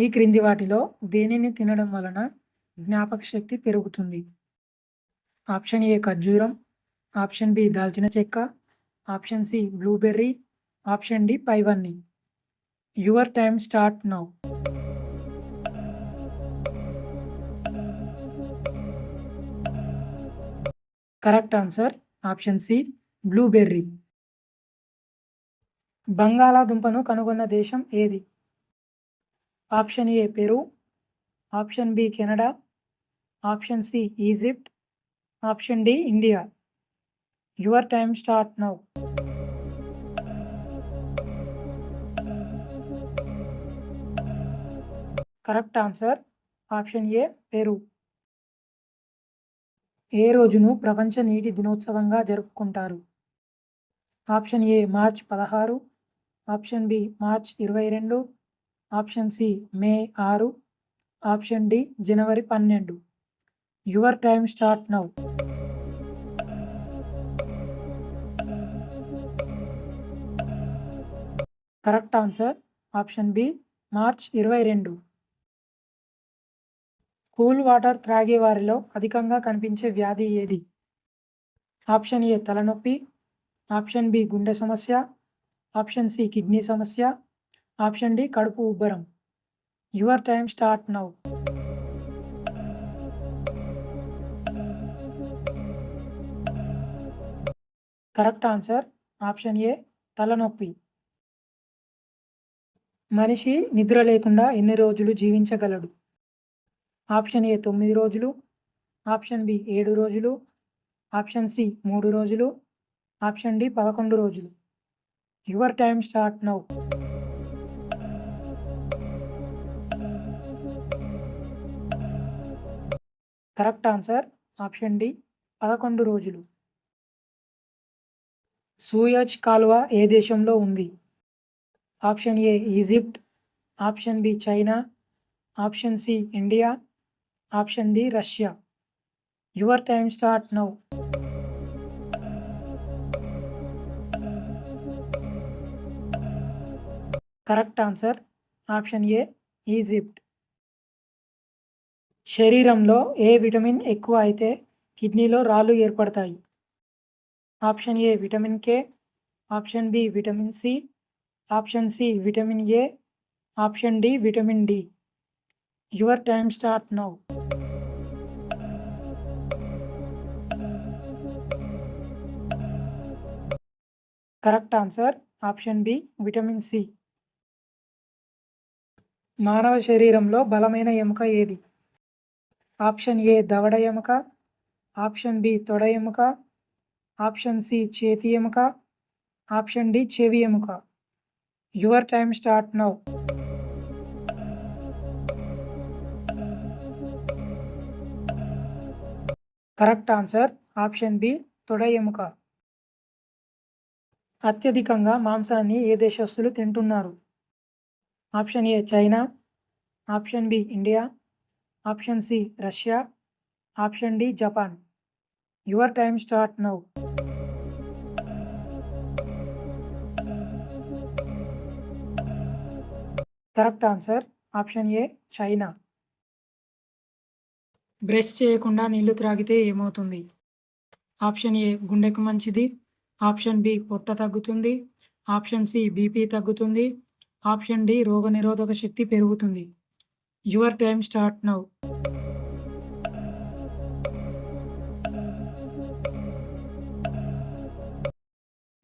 ఈ క్రింది వాటిలో దేనిని తినడం వలన జ్ఞాపక శక్తి పెరుగుతుంది? ఆప్షన్ ఏ ఖర్జూరం, ఆప్షన్ బి దాల్చిన చెక్క, option C blueberry, option D పైవన్నీ. Your time start now. Correct answer option C blueberry. బంగాళాదుంపను కనుగొన్న దేశం ఏది? Option A Peru, option B Canada, option C Egypt, option D India. Your time start now. Correct answer option A Peru. ఏ రోజును ప్రపంచ నీటి దినోత్సవంగా జరుపుకుంటారు? Option A March 16, option B March 22, option C May 6, option D జనవరి 12. Your time start now. Correct answer option B March 22. Cool water త్రాగే వారిలో అధికంగా కనిపించే వ్యాధి ఏది? ఆప్షన్ ఏ తలనొప్పి, ఆప్షన్ బి గుండె సమస్య, ఆప్షన్ సి కిడ్నీ సమస్య, ఆప్షన్ డి కడుపు ఉబ్బరం. Your time start now. Correct answer option ఏ తలనొప్పి. మనిషి నిద్ర లేకుండా ఎన్ని రోజులు జీవించగలడు? ఆప్షన్ ఏ 9 రోజులు, ఆప్షన్ బి 7 రోజులు, ఆప్షన్ సి 3 రోజులు, ఆప్షన్ డి 11 రోజులు. Your time start now. Correct answer option D 11 రోజులు. సూయజ్ కాలువ ఏ దేశంలో ఉంది? Option A Egypt, option B China, option C India, option D Russia. Your time start now. Correct answer option A Egypt. శరీరంలో ఏ vitamin ఎక్కువ అయితే కిడ్నీలో రాళ్ళు ఏర్పడతాయి? Option A vitamin K, option B vitamin C, option C vitamin A, option D vitamin D. Your time start now. Correct answer option B vitamin C. మానవ శరీరంలో బలమైన ఎముక ఏది? ఆప్షన్ ఏ దవడ ఎముక, ఆప్షన్ బి తొడ ఎముక, ఆప్షన్ సి చేతి ఎముక, ఆప్షన్ డి చెవి ఎముక. Your time start now. Correct answer option B తొడ ఎముక. అత్యధికంగా మాంసాన్ని ఏ దేశస్తులు తింటున్నారు? Option A China, option B India, option C Russia, option D Japan. Your time start now. Correct answer option A China. Brush చేయకుండా నీళ్లు త్రాగితే ఏమవుతుంది? ఆప్షన్ ఏ గుండెకు మంచిది, ఆప్షన్ బి పొట్ట తగ్గుతుంది, ఆప్షన్ సి బీపీ తగ్గుతుంది, ఆప్షన్ డి రోగనిరోధక శక్తి పెరుగుతుంది. Your time start now.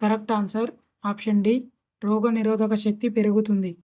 Correct answer option D రోగనిరోధక శక్తి పెరుగుతుంది.